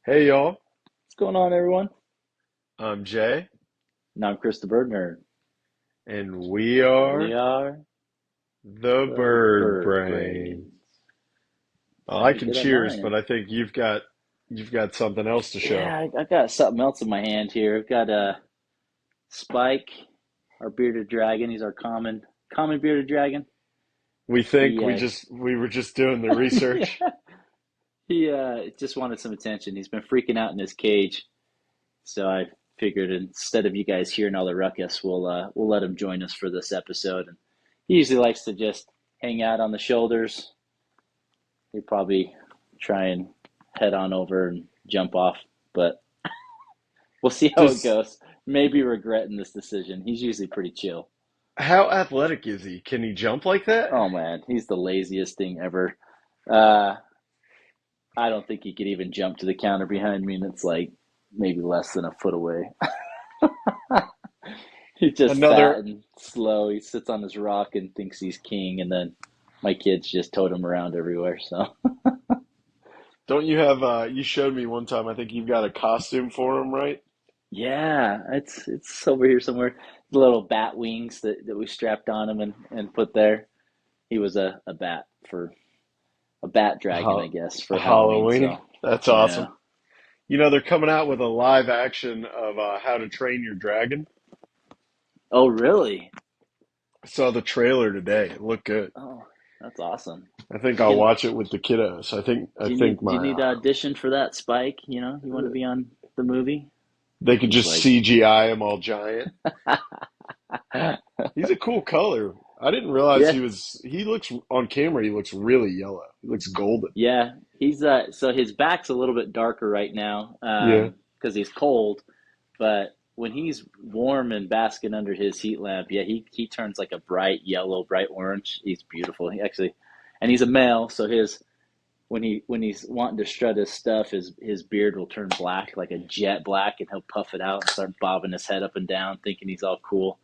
Hey y'all, What's going on, everyone? I'm Jay, And I'm Chris the Bird Nerd. and we We are are the the Bird Bird Brain. Brains. I Sounded can good on cheers, mine. but And I think you've got something else to show. yeah, I got something else in my hand here. I've got a Spike, our bearded dragon. He's our common bearded dragon. We think He we were just doing the yeah, research. he just wanted some attention. He's been freaking out in his cage, so I figured instead of you guys hearing all the ruckus, we'll let him join us for this episode. And he usually likes to just hang out on the shoulders. He'd probably try and head on over and jump off, but we'll see how it Just goes. Maybe regretting this decision. He's usually pretty chill. how athletic is he? Can he jump like that? Oh man, he's the laziest thing ever. Uh, I don't think he could even jump to the counter behind me, and it's like maybe less than a foot away. He's just fat Another, and slow. He sits on his rock and thinks he's king, and then my kids just tote him around everywhere. So don't you have you showed me one time, I think you've got a costume for him, right? yeah, it's over here somewhere. The little bat wings that we strapped on him and put there. He was a bat for a bat dragon, I guess, for Halloween. Halloween. So That's yeah. awesome. You know, they're coming out with a live action of How to Train Your Dragon. Oh, really? I saw the trailer today. It looked good. Oh, that's awesome. I think I'll Can watch it with the kiddos. I think do you my need to audition for that, Spike? You want to be on the movie? they could He's just like, CGI him all giant. He's a cool color. I didn't realize yeah, he looks on camera, he looks really yellow. He looks golden. yeah. He's so his back's a little bit darker right now, Yeah. because he's cold. But when he's warm and basking under his heat lamp, yeah, he turns like a bright yellow, bright orange. He's beautiful. He actually, and he's a male, so his when he's wanting to strut his stuff, his beard will turn black, like a jet black, and he'll puff it out and start bobbing his head up and down, thinking he's all cool.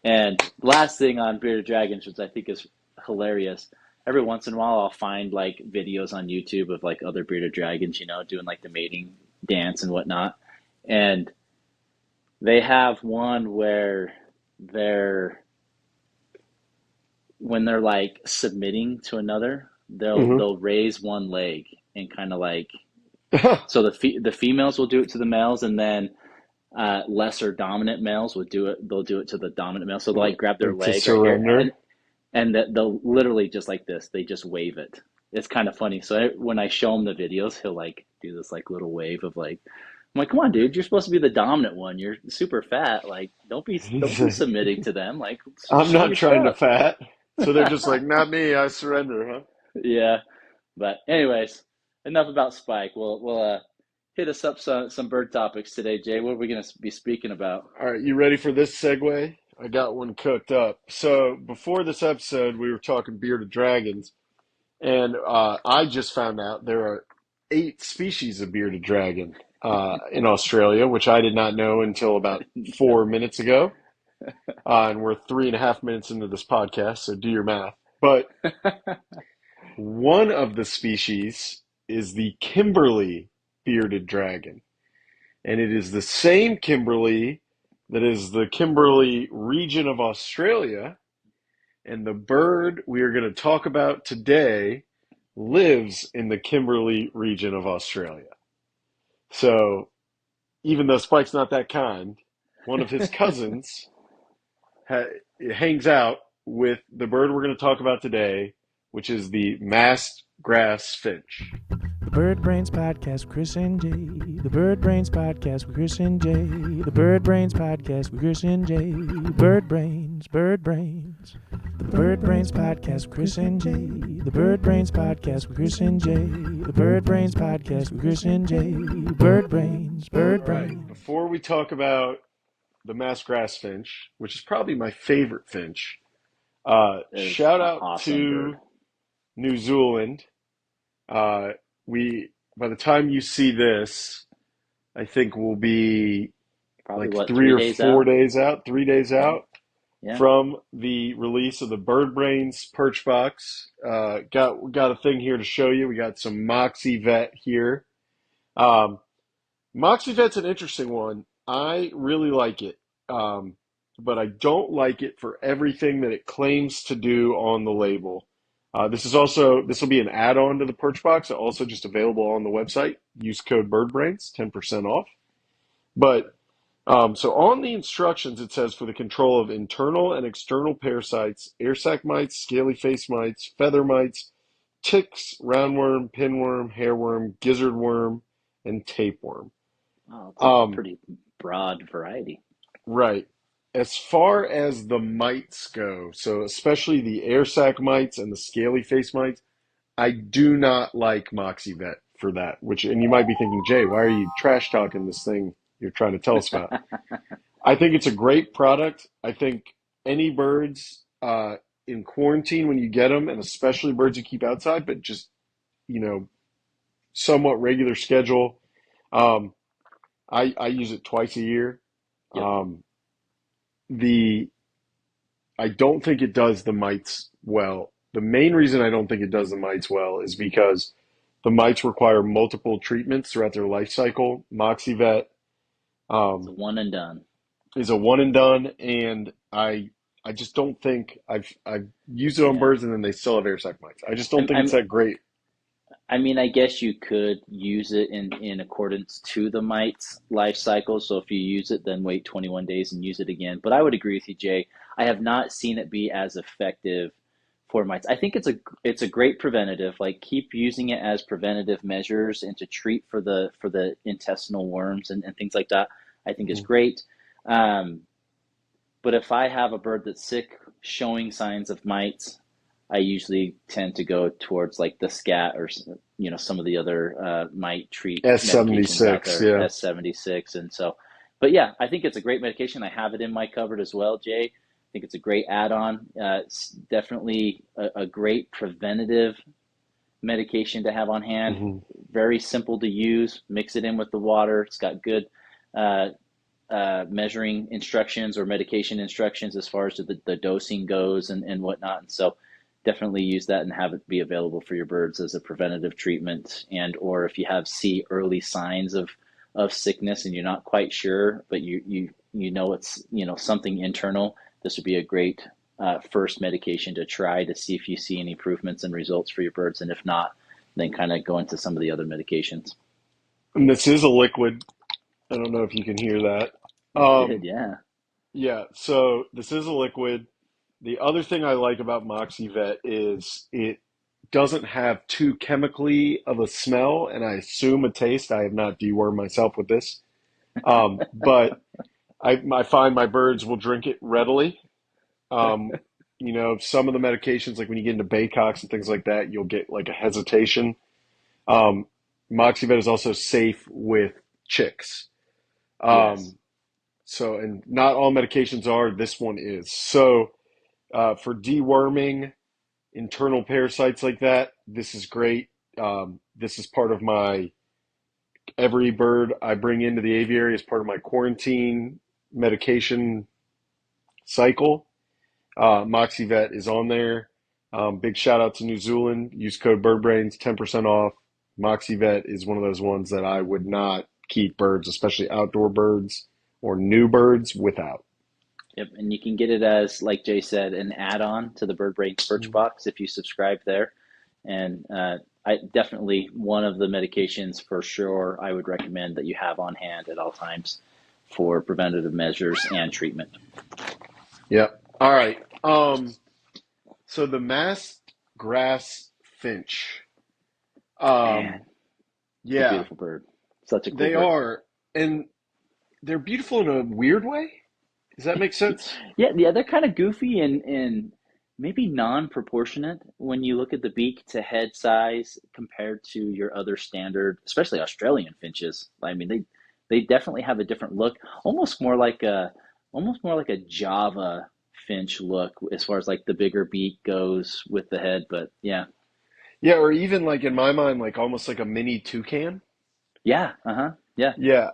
And last thing on bearded dragons, which I think is hilarious. Every once in a while, I'll find like videos on YouTube of like other bearded dragons, doing like the mating dance and whatnot. And they have one where they're when they're like submitting to another, Hmm. they'll raise one leg and kind of like so the females will do it to the males, and then lesser dominant males will do it. They'll do it to the dominant male. So they'll like grab their Like to leg right here, surrender. and that they'll literally just like this. They just wave it. It's kind of funny. So when I show him the videos, he'll like do this like little wave of like, I'm like, come on, dude, you're supposed to be the dominant one. You're super fat. Like, don't be submitting to them. Like, I'm show not your trying to stuff. fat. So they're just like, not me, I surrender, huh? Yeah. But anyways, enough about Spike. We'll hit us up some bird topics today, Jay. What are we gonna be speaking about? All right, you ready for this segue? I got one cooked up. So before this episode, we were talking bearded dragons. And I just found out there are 8 species of bearded dragon in Australia, which I did not know until about 4 minutes ago. And we're 3.5 minutes into this podcast, so do your math. But one of the species is the Kimberley bearded dragon. And it is the same Kimberley that is the Kimberley region of Australia. And the bird we are going to talk about today lives in the Kimberley region of Australia. So even though Spike's not that kind, one of his cousins ha- hangs out with the bird we're going to talk about today, which is the masked grass finch. The Bird Brains Podcast with Chris and Jay. The Bird Brains Podcast with Chris and Jay. The Bird Brains Podcast with Chris and Jay. Bird Brains, Bird Brains. The Bird Brains Podcast with Chris and Jay. The Bird Brains Podcast with Chris and Jay. The Bird Brains Podcast with Chris and Jay. Bird Brains, Bird All right, Brains. before we talk about the masked grass finch, which is probably my favorite finch, It's shout an out awesome bird. to New Zealand. Uh, we by the time you see this, I think we'll be Probably like what, three three or days four out? days out, 3 days Yeah, out yeah. from the release of the Bird Brains Perch Box. Got a thing here to show you. We got some Moxy Vet here. Um, Moxy Vet's an interesting one. I really like it, um, but I don't like it for everything that it claims to do on the label. This will be an add-on to the Perch Box, also just available on the website. Use code BirdBrains, 10% off. But so on the instructions, it says for the control of internal and external parasites, air sac mites, scaly face mites, feather mites, ticks, roundworm, pinworm, hairworm, gizzard worm, and tapeworm. Oh, it's a Um, pretty broad variety. right. As far as the mites go, so especially the air sac mites and the scaly face mites, I do not like Moxy Vet for that. And you might be thinking, Jay, why are you trash talking this thing you're trying to tell us about? I think it's a great product. I think any birds in quarantine when you get them, and especially birds you keep outside, but just you know somewhat regular schedule. Um, I use it twice a year. Yep. Um, the I don't think it does the mites well. The main reason I don't think it does the mites well is because the mites require multiple treatments throughout their life cycle. MoxyVet It's a um, one and done. is a one and done, and I just don't think I've used it on Yeah. birds, and then they still have air sac mites. I just don't think it's I'm, that great. I mean, I guess you could use it in accordance to the mite's life cycle. So if you use it, then wait 21 days and use it again. But I would agree with you, Jay. I have not seen it be as effective for mites. I think it's a great preventative. Like keep using it as preventative measures and to treat for the intestinal worms and things like that. I think is Mhm. great. Um, but if I have a bird that's sick, showing signs of mites, I usually tend to go towards like the scat or some of the other mite treat medications out S76, there, yeah. S76, and so. But yeah, I think it's a great medication. I have it in my cupboard as well, Jay. I think it's a great add-on. It's definitely a great preventative medication to have on hand. Hmm. Very simple to use. Mix it in with the water. It's got good uh, measuring instructions or medication instructions as far as the dosing goes and whatnot. And so definitely use that and have it be available for your birds as a preventative treatment. And or if you see early signs of sickness and you're not quite sure, but you know it's something internal, this would be a great first medication to try to see if you see any improvements and results for your birds. And if not, then kind of go into some of the other medications. And this is a liquid. I don't know if you can hear that. It did, Um, yeah. yeah, so this is a liquid. The other thing I like about Moxy Vet is it doesn't have too chemically of a smell, and I assume a taste. I have not dewormed myself with this. But I find my birds will drink it readily. Um, some of the medications, like when you get into Baycox and things like that, you'll get like a hesitation. Um, Moxyvet is also safe with chicks. Yes. Um, and not all medications are. This one is. So, for deworming internal parasites like that, this is great. This is part of my every bird I bring into the aviary is part of my quarantine medication cycle. MoxyVet is on there. Big shout out to New Zealand. Use code BirdBrains, 10% off. MoxyVet is one of those ones that I would not keep birds, especially outdoor birds or new birds, without. Yep, and you can get it as, like Jay said, an add-on to the Bird Brains Birch Box if you subscribe there. And I definitely one of the medications for sure I would recommend that you have on hand at all times for preventative measures and treatment. Yep. All right. So the masked grass finch. Man, Um, it's a yeah, beautiful bird. Such a cool they bird. are, and they're beautiful in a weird way. Does that make sense? Yeah, they're kind of goofy and maybe non-proportionate when you look at the beak to head size compared to your other standard, especially Australian finches. I mean, they definitely have a different look, almost more like a Java finch look as far as like the bigger beak goes with the head. But yeah, Yeah, or even like in my mind, like almost like a mini toucan. yeah, uh-huh, yeah. Yeah.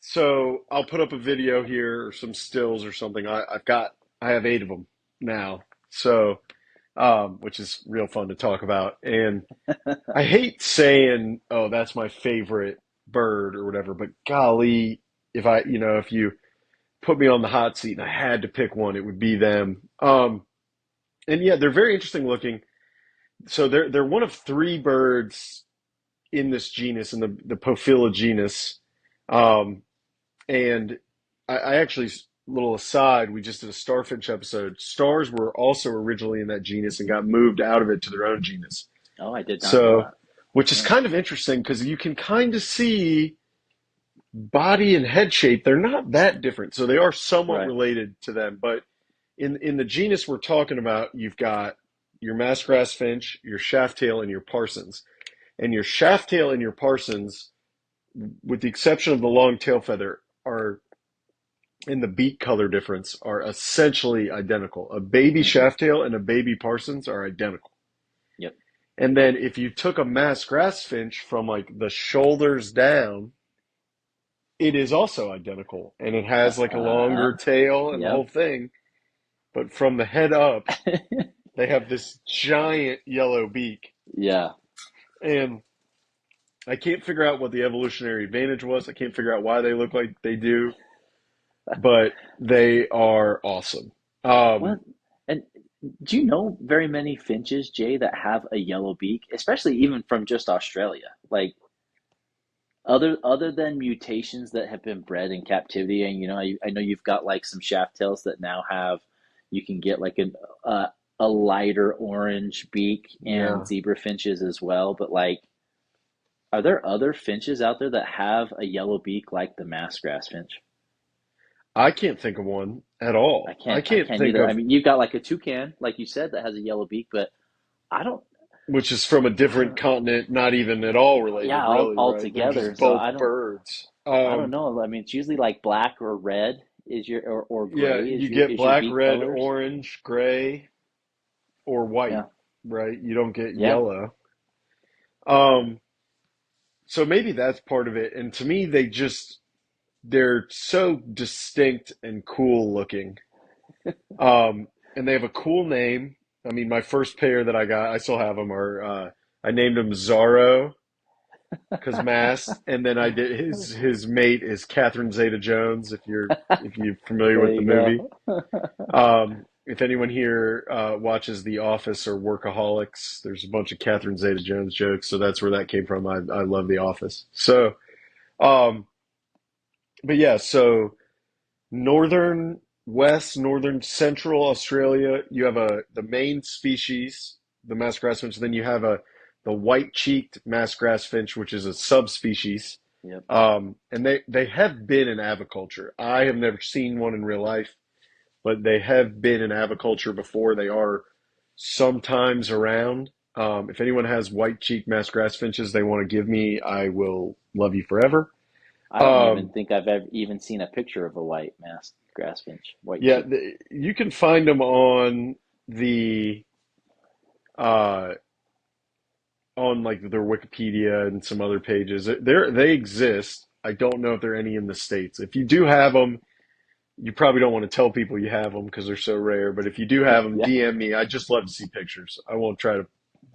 So I'll put up a video here or some stills or something. I have 8 of them now. So which is real fun to talk about. And I hate saying, "Oh, that's my favorite bird" or whatever, but golly, if you put me on the hot seat and I had to pick one, it would be them. And yeah, they're very interesting looking. So they're one of three birds in this genus, in the Pophyla genus. Um, and I actually, little aside, we just did a starfinch episode. Stars were also originally in that genus and got moved out of it to their own genus. Oh, I did not know So, that. which is Yeah. kind of interesting because you can kind of see body and head shape. They're not that different. So they are somewhat Right. related to them. But in the genus we're talking about, you've got your masked grass finch, your shaft tail, and your parsons. And your shaft tail and your parsons, with the exception of the long tail feather, are in the beak color difference are essentially identical. A baby Hmm. shaft tail and a baby parsons are identical. Yep. And then if you took a masked grass finch from like the shoulders down, it is also identical. And it has like a longer tail and the Yep. whole thing. But from the head up, they have this giant yellow beak. Yeah. And I can't figure out what the evolutionary advantage was. I can't figure out why they look like they do, but they are awesome. Well, Um, and do you know very many finches, Jay, that have a yellow beak, especially even from just Australia? Like other than mutations that have been bred in captivity, and I know you've got like some shaft tails that now have, you can get like uh, a lighter orange beak, and yeah, zebra finches as well. But like, are there other finches out there that have a yellow beak like the masked grass finch? I can't think of one at I all. I can't I can't can't think either. I of mean, you've got like a toucan, like you said, that has a yellow beak, but I don't. which is from a I different don't. continent, not even at all Yeah, related, all, really, all right? They're together. just So both I don't. birds. I don't know. I mean, it's usually like black or red is your, or Yeah, gray you get is your black, beak red, colors. orange, gray, or white, Yeah, right? You don't get yeah. yellow. Um, so maybe that's part of it. And to me, they're so distinct and cool looking. And they have a cool name. I mean, my first pair that I got, I still have them, I named him Zorro because masked, and then I did his mate is Catherine Zeta-Jones. If you're familiar There with the you movie, go. if anyone here watches The Office or Workaholics, there's a bunch of Catherine Zeta-Jones jokes, so that's where that came from. I love The Office. So, um, but yeah, so northern west, northern central Australia, you have the main species, the masked grass finch. Then you have the white-cheeked masked grass finch, which is a subspecies. Yep. And they have been in aviculture. I have never seen one in real life, but they have been in aviculture before. They are sometimes around. If anyone has white-cheeked masked grass finches they want to give me, I will love you forever. I don't even Um, think I've ever even seen a picture of a white masked grass finch, white yeah, cheek. you can find them the uh, on like their Wikipedia and some other pages. They exist. I don't know if there are any in the States. If you do have them, you probably don't want to tell people you have them because they're so rare. But if you do have them, Yeah, DM me. I just love to see pictures. I won't try to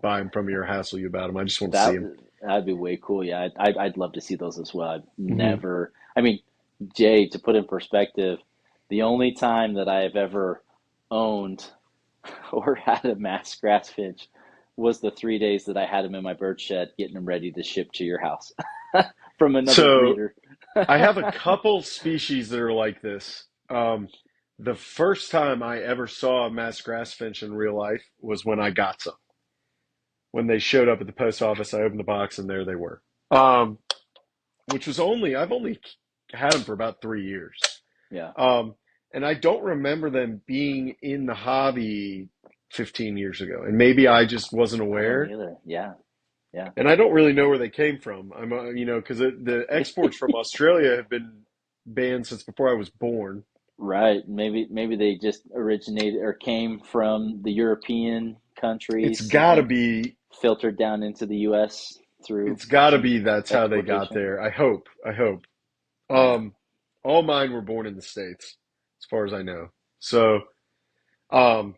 buy them from you or hassle you about them. I just want to see that them. that'd be way cool. Yeah, I'd love to see those as well. I've Hmm. never. I mean, Jay, to put in perspective, the only time that I have ever owned or had a masked grass finch was the 3 days that I had him in my bird shed, getting him ready to ship to your house from another So breeder. I have a couple species that are like this. The first time I ever saw a masked grass finch in real life was when I got some. When they showed up at the post office, I opened the box and there they were. Um, which was I've only had them for about 3 years. Yeah. Um, and I don't remember them being in the hobby 15 years ago. And maybe I just wasn't I don't aware. either. Yeah. Yeah. And I don't really know where they came from. Because the exports from Australia have been banned since before I was born. Right. Maybe they just originated or came from the European It's countries got to and be filtered down into the US through it's got to some be that's how they got exportation. there. I hope. I hope. Yeah. Um, all mine were born in the States, as far as I know. So, um,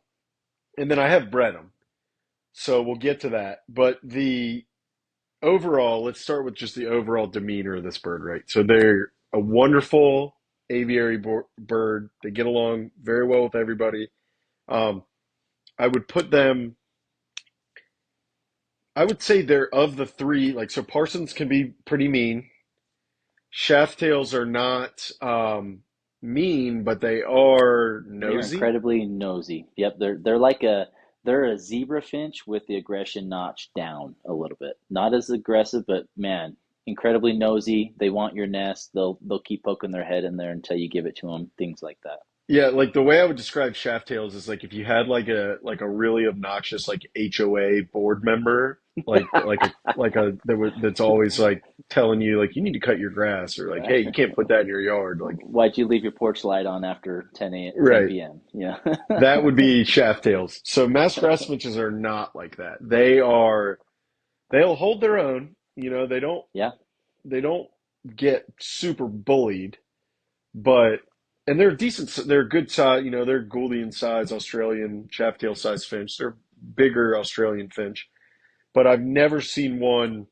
and then I have bred them. So we'll get to that. But the overall, let's start with just the overall demeanor of this bird, right? So they're a wonderful aviary bird. They get along very well with everybody. Um, I would put them, I would say they're of the three, like, so Parsons can be pretty mean. Shaft tails are not mean, but they are They are nosy. incredibly nosy. Yep, they're like they're a zebra finch with the aggression notch down a little bit. Not as aggressive, but man, incredibly nosy. They want your nest. They'll keep poking their head in there until you give it to them. Things like that. Yeah, like the way I would describe shaft tails is like if you had like a really obnoxious like HOA board member, that's always like telling you like you need to cut your grass or like Right. hey you can't put that in your yard like Why'd you leave your porch light on after 10 right. p.m.? Yeah. That would be shaft tails. So masked grass finches are not like that. They'll hold their own. You know Yeah. they don't get super bullied, but and they're decent. They're good size. You know, they're Gouldian size Australian shaft tail size finch. They're bigger Australian finch, but I've never seen one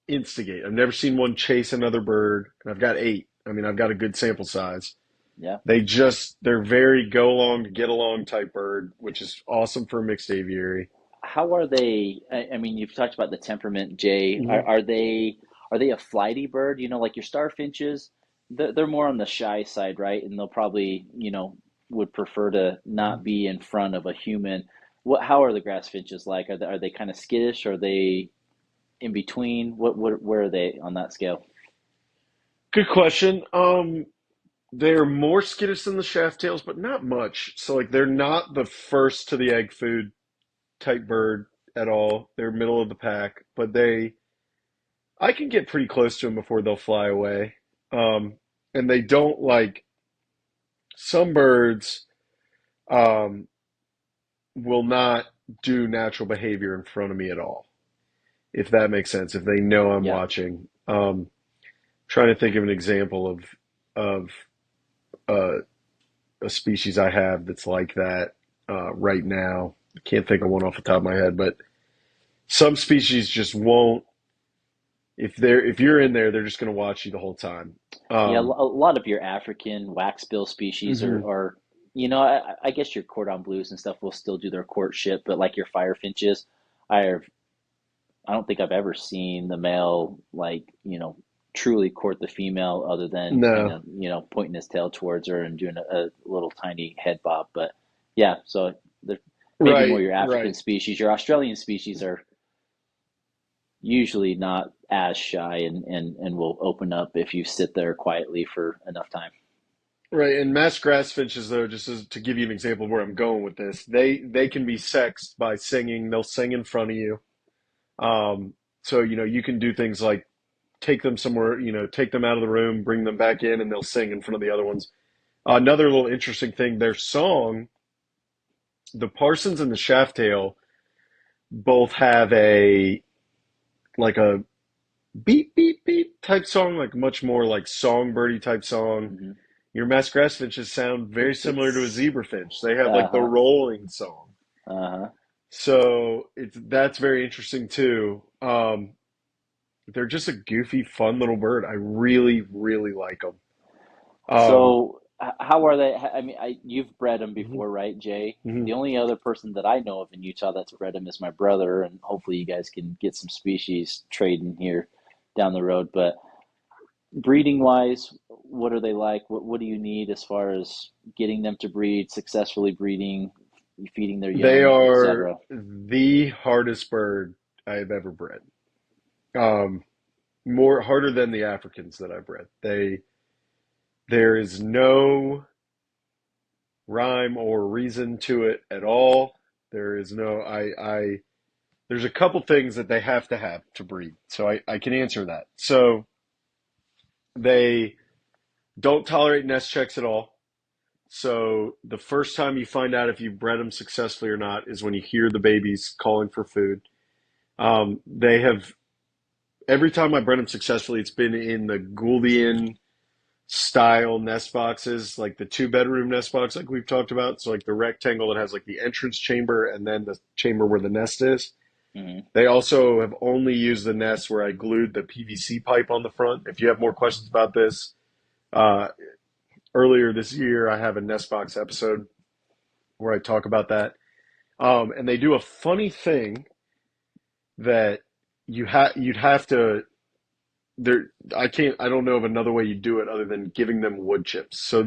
instigate. I've never seen one chase another bird, and I've got eight. I mean, I've got a good sample size. Yeah. They're very go along to get along type bird, which is awesome for a mixed aviary. How are they? I mean, you've talked about the temperament, Jay. Hmm. Are they a flighty bird? You know, like your starfinches, they're more on the shy side, right? And they'll probably, would prefer to not be in front of a human. How are the grass finches like? Are they kind of skittish? Are they in between? Where are they on that scale? Good question. They're more skittish than the shaft tails, but not much. So like they're not the first to the egg food type bird at all. They're middle of the pack, but I can get pretty close to them before they'll fly away. Um, and they don't like some birds um, will not do natural behavior in front of me at all, if that makes sense. If they know I'm Yeah. watching, trying to think of an example of uh, a species I have that's like that right now. I can't think of one off the top of my head, but some species just won't. If you're in there, they're just going to watch you the whole time. Yeah, Um, a lot of your African waxbill species mhm. I guess your cordon bleus and stuff will still do their courtship, but like your firefinches, I have, I don't think I've ever seen the male truly court the female other than kind No, of, pointing his tail towards her and doing a little tiny head bob. But yeah, so they're maybe more right, your African right. species. Your Australian species are usually not as shy and will open up if you sit there quietly for enough time. Right, and masked grass finches, though, just as, to give you an example of where I'm going with this, they can be sexed by singing. They'll sing in front of you. So you know you can do things like take them somewhere, you know, take them out of the room, bring them back in, and they'll sing in front of the other ones. Another little interesting thing, their song, the Parsons and the Shaftail both have a like a beep beep beep type song, like much more like songbirdie type song. Hmm. Your masked grass finches sound very similar to a It's zebra finch. They have like the uh-huh. rolling song. Uh-huh. So it's that's very interesting too. They're just a goofy, fun little bird. I really, really like them. Um, So how are they? I mean, you've bred them mhm, before, right, Jay? The mhm. only other person that I know of in Utah that's bred them is my brother, and hopefully you guys can get some species trading here down the road. But breeding wise, what are they like? What do you need as far as getting them to breed, successfully breeding, feeding their They young, are etc.? the hardest bird I've ever bred. Um, more harder than the Africans that I've bred. There is no rhyme or reason to it at all. There is no there's a couple things that they have to breed. So I can answer that. So they don't tolerate nest checks at all. So the first time you find out if you've bred them successfully or not is when you hear the babies calling for food. They have every time I bred them successfully, it's been in the Gouldian style nest boxes, like the 2 bedroom nest box, like we've talked about. So like the rectangle that has like the entrance chamber and then the chamber where the nest is. Hmm. They also have only used the nest where I glued the PVC pipe on the front. If you have more questions about this, uh, earlier this year I have a nest box episode where I talk about that. And they do a funny thing that you'd have to there. I don't know of another way you do it other than giving them wood chips. So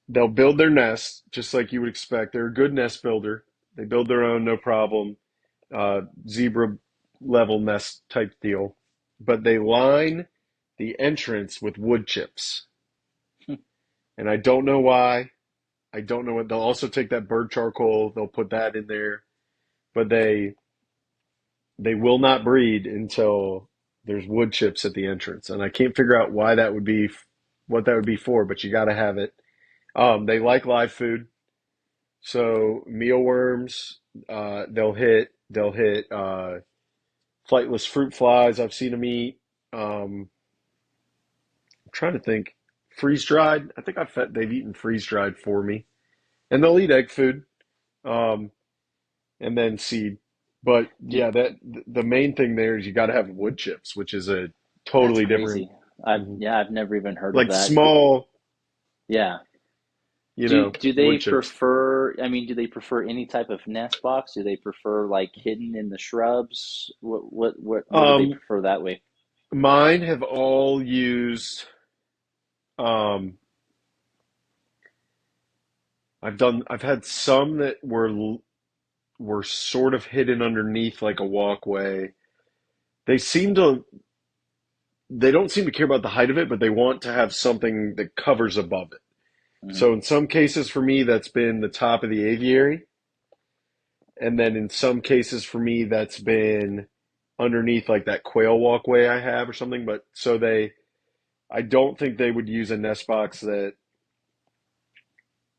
they'll build their nest just like you would expect. They're a good nest builder. They build their own, no problem. Zebra level nest type deal. But they line the entrance with wood chips. And I don't know why. I don't know what. They'll also take that bird charcoal, they'll put that in there. But they will not breed until there's wood chips at the entrance. And I can't figure out why that would be, what that would be for, but you got to have it. They like live food. So mealworms, they'll hit flightless fruit flies. I've seen them eat. I'm trying to think. Freeze dried. I think they've eaten freeze dried for me, and they'll eat egg food, um, and then seed. But Do, yeah, that the main thing there is you got to have wood chips, which is a that's totally different, crazy. I've mhm, yeah, I've never even heard of like that. small, Yeah. you Do know, do they wood chips. prefer, I mean, do they prefer any type of nest box? Do they prefer like hidden in the shrubs? What do they Um, prefer that way? Mine have all used. Um, I've had some that were sort of hidden underneath like a walkway. They seem to they don't seem to care about the height of it, but they want to have something that covers above it. Hmm. So in some cases for me that's been the top of the aviary, and then in some cases for me that's been underneath like that quail walkway I have or something, but so they I don't think they would use a nest box that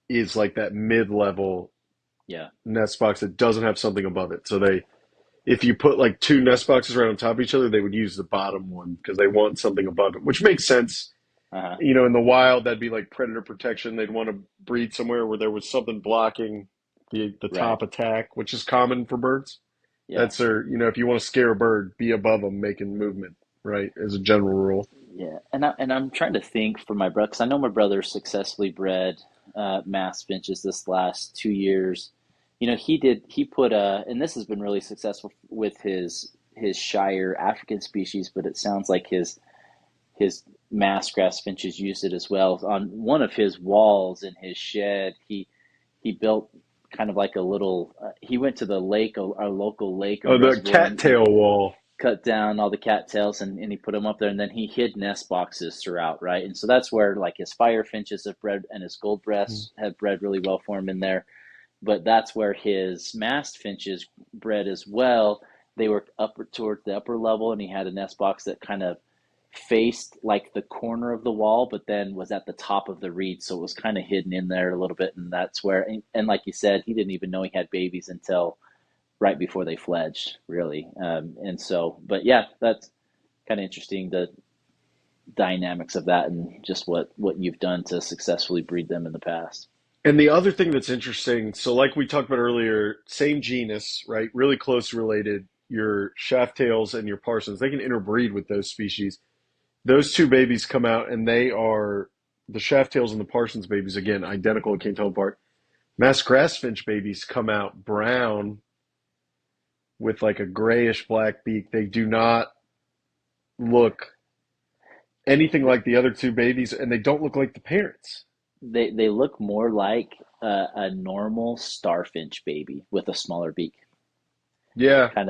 is like that mid-level Yeah. nest box that doesn't have something above it. So they if you put like 2 nest boxes right on top of each other, they would use the bottom one because they want something above it, which makes sense. Uh-huh. In the wild, that'd be like predator protection. They'd want to breed somewhere where there was something blocking the Right. top attack, which is common for birds. Yeah. That's if you want to scare a bird, be above them making movement, right? As a general rule. Yeah. And I'm trying to think for my brother, because I know my brother successfully bred mass finches this last 2 years. He put and this has been really successful with his Shire African species, but it sounds like his masked grass finches used it as well. On one of his walls in his shed, he built kind of like a little. He went to the lake, a local lake or Oh, the reservoir, and cattail wall. cut down all the cattails and he put them up there, and then he hid nest boxes throughout, right? And so that's where like his fire finches have bred and his gold breasts have bred really well for him in there. But that's where his mast finches bred as well. They were up toward the upper level, and he had a nest box that kind of faced like the corner of the wall, but then was at the top of the reed, so it was kind of hidden in there a little bit. And that's where, and like you said, he didn't even know he had babies until right before they fledged, really. And so, but yeah, that's kind of interesting, the dynamics of that and just what you've done to successfully breed them in the past. And the other thing that's interesting, so like we talked about earlier, same genus, right? Really close related. Your shaft tails and your parsons, they can interbreed with those species. Those two babies come out and they are the shaft tails and the parsons babies, again, identical, can't tell them apart. Masked grass finch babies come out brown with like a grayish black beak. They do not look anything like the other two babies, and they don't look like the parents. They look more like a normal starfinch baby with a smaller beak. Yeah, Kind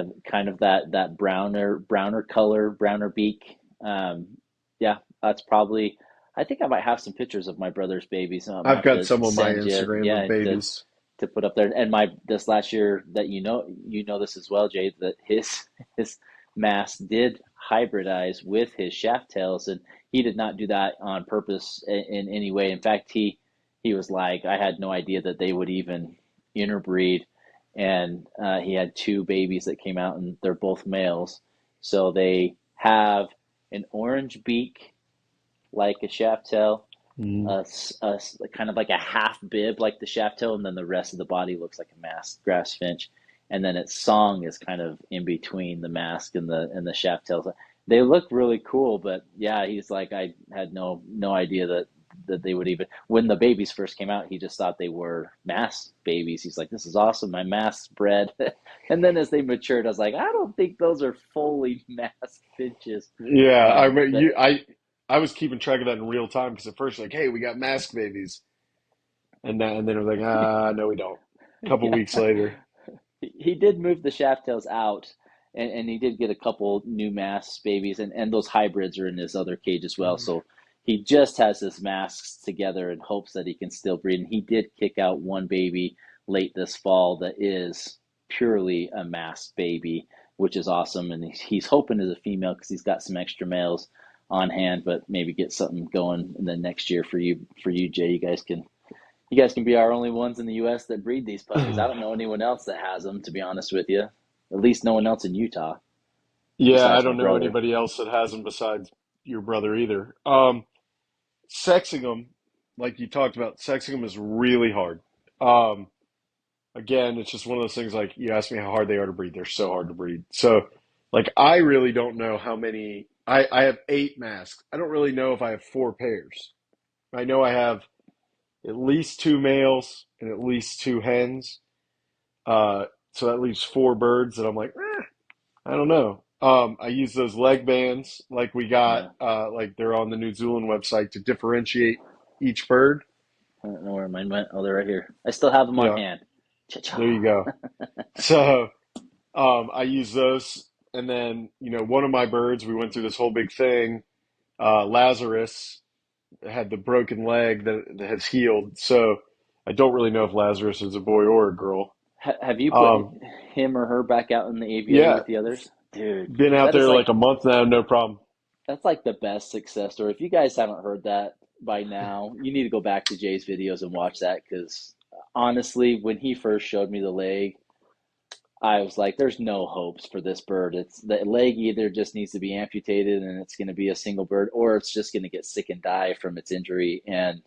of that browner color, browner beak. Yeah, that's probably. I think I might have some pictures of my brother's babies. I might I've have got to some on my send you, Instagram of yeah, babies. to put up there. And my this last year, that you know this as well, Jay, that his mass did hybridize with his shaft tails, and he did not do that on purpose in any way. In fact, he was like, I had no idea that they would even interbreed, and he had two babies that came out, and they're both males. So they have an orange beak like a shaft tail, Mm. kind of like a half bib like the shaft tail, and then the rest of the body looks like a masked grass finch, and then its song is kind of in between the mask and the shaft tails. They look really cool, but yeah, he's like, I had no idea that they would even, when the babies first came out, he just thought they were masked babies. He's like, this is awesome, my masked bred. And then as they matured, I was like, I don't think those are fully masked finches. Yeah, I remember But you. I was keeping track of that in real time because at first, like, hey, we got mask babies, and then it was like, ah, no, we don't. A couple yeah, weeks later, he did move the shaft tails out, and he did get a couple new masked babies, and those hybrids are in his other cage as well. So he just has his masks together in hopes that he can still breed. And he did kick out one baby late this fall that is purely a masked baby, which is awesome. And he's hoping as a female because he's got some extra males on hand, but maybe get something going in the next year for you, Jay. You guys can be our only ones in the U.S. that breed these puppies. I don't know anyone else that has them, to be honest with you. At least no one else in Utah yeah, I besides my don't know brother. anybody else that has them besides your brother either. Sexing them, like you talked about, sexing them is really hard. Um, Again, it's just one of those things. Like you asked me how hard they are to breed; they're so hard to breed. So, like, I really don't know how many. I have 8 masks. I don't really know if I have 4 pairs. I know I have at least 2 males and at least 2 hens. So that leaves 4 birds that I'm like, I don't know. I use those leg bands like we got, Yeah, like they're on the New Zealand website to differentiate each bird. I don't know where mine went. Oh, they're right here. I still have them on Yeah, hand. there you Cha-cha. go. So I use those, and then one of my birds, we went through this whole big thing. Lazarus had the broken leg that has healed, so I don't really know if Lazarus is a boy or a girl. Have you put Um, him or her back out in the aviary yeah, with the others? Dude, been out that is there like like a month now, no problem. that's like the best success story. If you guys haven't heard that by now, you need to go back to Jay's videos and watch that because honestly, when he first showed me the leg, I was like, there's no hopes for this bird. It's the leg either just needs to be amputated and it's going to be a single bird, or it's just going to get sick and die from its injury. And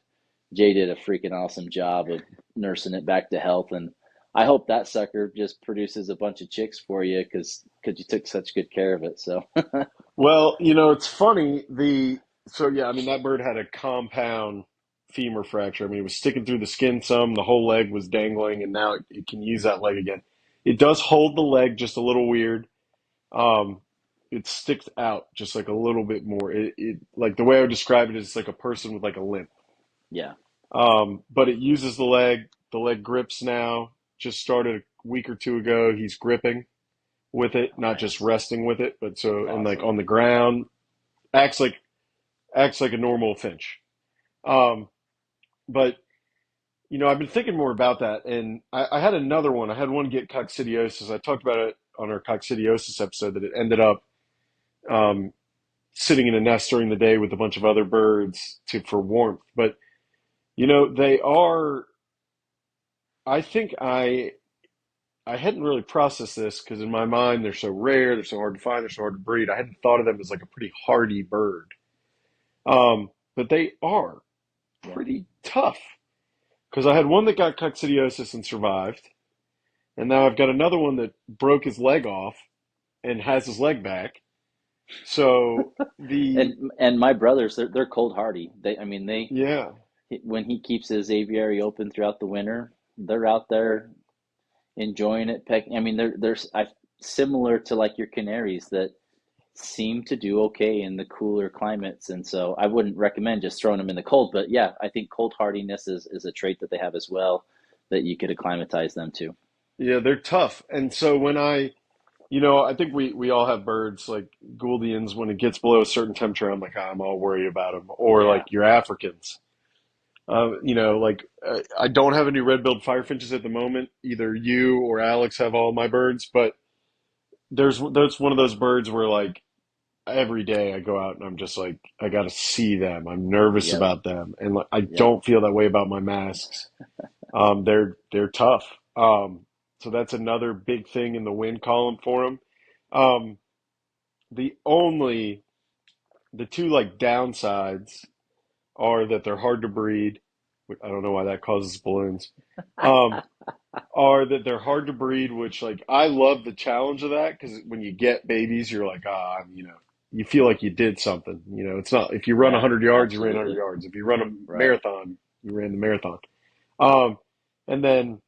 Jay did a freaking awesome job of nursing it back to health. And I hope that sucker just produces a bunch of chicks for you because you took such good care of it. So Well, it's funny. So yeah, I mean that bird had a compound femur fracture. I mean, it was sticking through the skin some. The whole leg was dangling, and now it can use that leg again. It does hold the leg just a little weird. Um, it sticks out just like a little bit more. It like the way I would describe it is like a person with like a limp. yeah, But it uses the leg. The leg grips now. Just started a week or two ago. He's gripping with it, oh, not just nice, resting with it, but so and like awesome. on the ground, acts like acts like a normal finch. Um, but I've been thinking more about that, and I had another one. I had one get coccidiosis. I talked about it on our coccidiosis episode that it ended up um, sitting in a nest during the day with a bunch of other birds for warmth. But they are. I think I hadn't really processed this because in my mind they're so rare, they're so hard to find, they're so hard to breed. I hadn't thought of them as like a pretty hardy bird, but they are Yeah, pretty tough. Because I had one that got coccidiosis and survived, and now I've got another one that broke his leg off and has his leg back. So and my brothers, they're cold hardy. I mean, yeah, when he keeps his aviary open throughout the winter, they're out there enjoying it. I mean, similar to like your canaries that seem to do okay in the cooler climates, and so I wouldn't recommend just throwing them in the cold. But yeah, I think cold hardiness is a trait that they have as well that you could acclimatize them to. yeah, they're tough. And so when I think we all have birds like Gouldians. When it gets below a certain temperature, I'm like, I'm all worried about them. Or Yeah, like your Africans. Like I don't have any red-billed firefinches at the moment. Either you or Alex have all my birds, but there's one of those birds where like every day I go out and I'm just like I got to see them. I'm nervous yep, about them, and like, I yep, don't feel that way about my masks. They're tough. So that's another big thing in the win column for them. Um, the only the two like downsides. are that they're hard to breed. I don't know why that causes balloons. Um, are that they're hard to breed, which like I love the challenge of that because when you get babies, you're like, you feel like you did something. It's not if you run Yeah, 100 yards, you ran 100 absolutely. yards. If you run a Right. marathon, you ran the marathon. Um, and then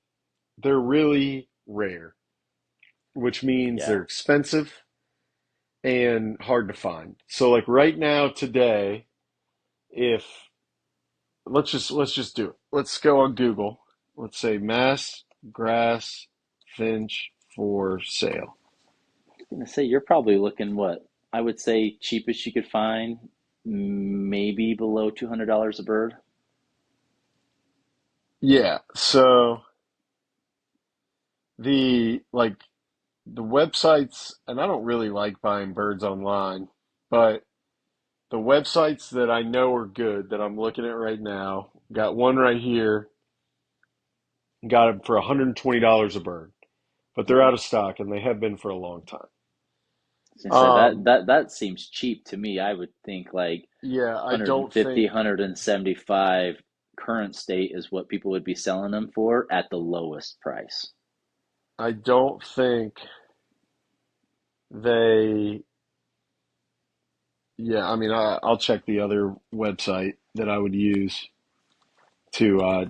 they're really rare, which means Yeah. they're expensive and hard to find. So like right now today, if let's just do it. Let's go on Google. Let's say Mass Grass Finch for sale. Gonna say you're probably looking what I would say cheapest you could find, maybe below $200 a bird. Yeah, so the the websites, and I don't really like buying birds online, but the websites that I know are good that I'm looking at right now, got one right here, got them for $120 a bird, but they're Okay. out of stock and they have been for a long time. I was gonna say that Um, that seems cheap to me. I would think like yeah, 150, 175 current state is what people would be selling them for at the lowest price. I don't think they, yeah, I mean, I'll check the other website that I would use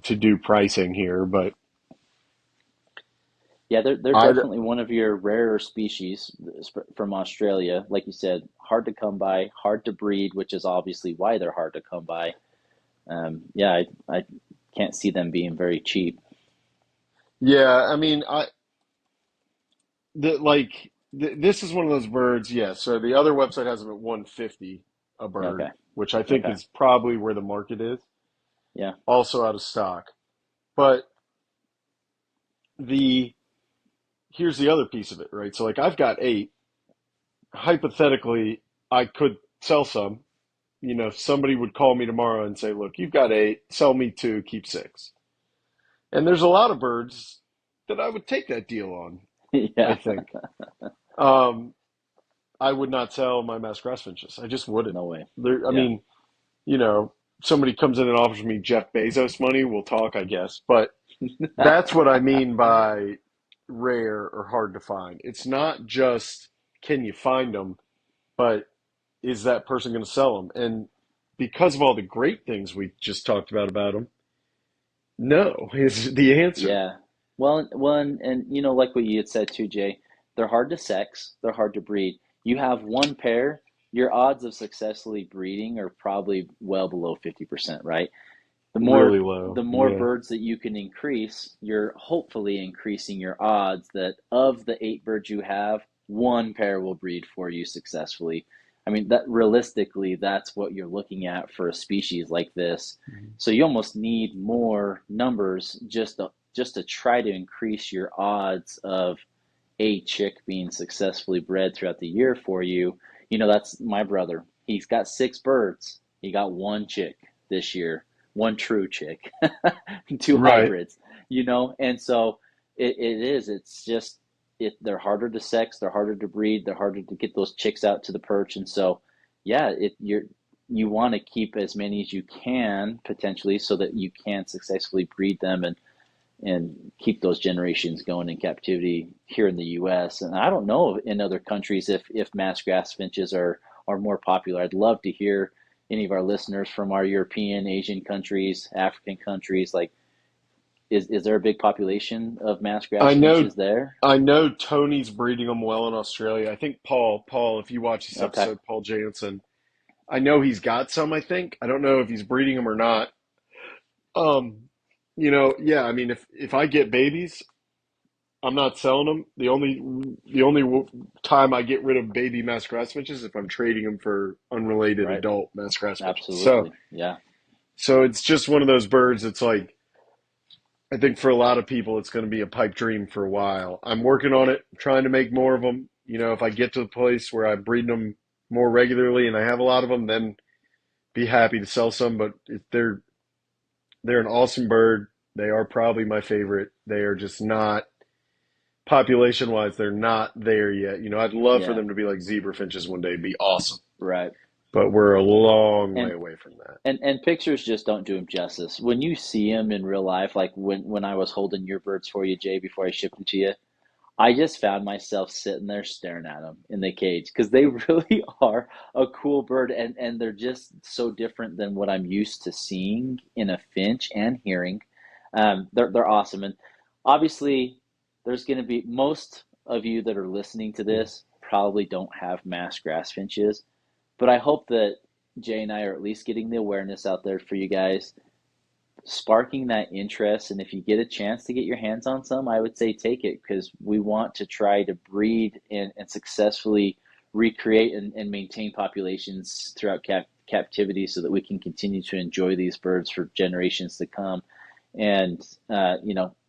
to do pricing here, but Yeah, they're I definitely one of your rarer species from Australia. Like you said, hard to come by, hard to breed, which is obviously why they're hard to come by. Yeah, I can't see them being very cheap. yeah, I mean, this is one of those birds. Yeah, so the other website has them at 150 a bird, Okay, which I think okay, is probably where the market is. yeah, Also out of stock. But the here's the other piece of it, right? So like I've got eight. Hypothetically, I could sell some. If somebody would call me tomorrow and say, "Look, you've got eight, sell me two, keep six." And there's a lot of birds that I would take that deal on, I yeah, think. Um, I would not sell my masked grass finches. I just wouldn't. no way. I Yeah, mean, you know, somebody comes in and offers me Jeff Bezos money, we'll talk, I guess. But that's what I mean by rare or hard to find. It's not just can you find them, but is that person going to sell them? And because of all the great things we just talked about them, no is the answer. yeah. Well, and you know, like what you had said too, Jay, they're hard to sex, they're hard to breed. You have one pair, your odds of successfully breeding are probably well below 50%, right? the more Really low. the more Yeah. birds that you can increase, you're hopefully increasing your odds that of the eight birds you have, one pair will breed for you successfully. I mean, that realistically, that's what you're looking at for a species like this. So you almost need more numbers just to try to increase your odds of a chick being successfully bred throughout the year for you. You know, that's my brother. He's got six birds. He got one chick this year, one true chick, two Right. hybrids, you know? And so it is, it's just, they're harder to sex, they're harder to breed, they're harder to get those chicks out to the perch. And so, yeah, you want to keep as many as you can potentially so that you can successfully breed them and keep those generations going in captivity here in the U.S. And I don't know in other countries if masked grass finches are more popular. I'd love to hear any of our listeners from our European, Asian countries, African countries. Like, is there a big population of masked I grass know finches there? I know Tony's breeding them well in Australia. I think Paul, if you watch this Okay, episode, Paul Jansen, I know he's got some, I think. I don't know if he's breeding them or not. Um, yeah, I mean if I get babies, I'm not selling them. The only time I get rid of baby masked grass finches is if I'm trading them for unrelated right, adult masked grass finches. So absolutely, yeah, so it's just one of those birds. It's like I think for a lot of people, it's going to be a pipe dream for a while. I'm working on it, trying to make more of them. If I get to the place where I'm breeding them more regularly and I have a lot of them, then be happy to sell some. But if they're an awesome bird. They are probably my favorite. They are just not population wise. They're not there yet. I'd love for yeah, them to be like zebra finches one day. It'd be awesome. right. but we're a long way And away from that. and pictures just don't do them justice. When you see them in real life, like when I was holding your birds for you, Jay, before I shipped them to you, I just found myself sitting there staring at them in the cage because they really are a cool bird, and they're just so different than what I'm used to seeing in a finch and hearing. They're awesome, and obviously, there's going to be most of you that are listening to this probably don't have masked grass finches, but I hope that Jay and I are at least getting the awareness out there for you guys, sparking that interest. And if you get a chance to get your hands on some, I would say take it because we want to try to breed and successfully recreate and maintain populations throughout captivity so that we can continue to enjoy these birds for generations to come. And,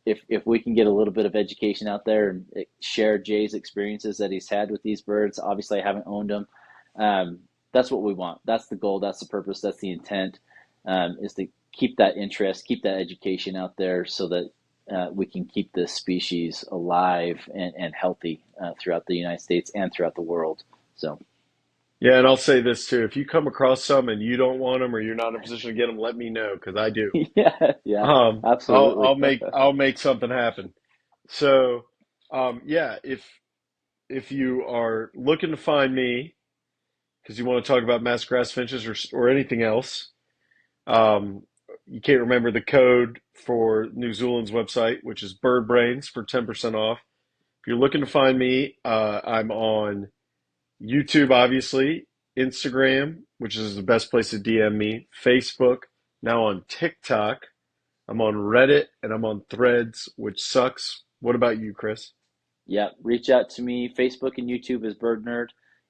if we can get a little bit of education out there and share Jay's experiences that he's had with these birds, obviously I haven't owned them. Um, that's what we want. That's the goal. That's the purpose. That's the intent, is to keep that interest, keep that education out there so that we can keep this species alive and healthy throughout the United States and throughout the world. So, Yeah, and I'll say this too: if you come across some and you don't want them or you're not in a position to get them, let me know because I do. yeah, yeah, I'll absolutely. I'll make something happen. So, yeah, if you are looking to find me because you want to talk about masked grass finches or anything else, um, you can't remember the code for New Zealand's website, which is Bird Brains for 10% off. If you're looking to find me, I'm on YouTube, obviously, Instagram, which is the best place to DM me, Facebook, now on TikTok. I'm on Reddit and I'm on Threads, which sucks. What about you, Chris? Yeah, reach out to me. Facebook and YouTube is Bird Nerd.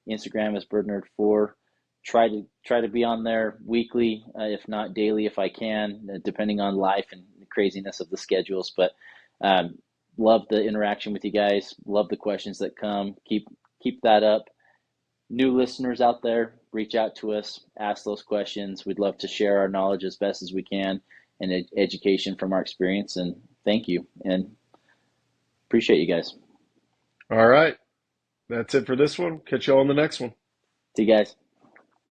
Instagram is Bird Nerd 4. Try to be on there weekly, if not daily, if I can, depending on life and the craziness of the schedules. But um, love the interaction with you guys. Love the questions that come. Keep that up. New listeners out there, reach out to us, ask those questions. We'd love to share our knowledge as best as we can and education from our experience. And thank you and appreciate you guys. All right. That's it for this one. Catch you all on the next one. See you guys.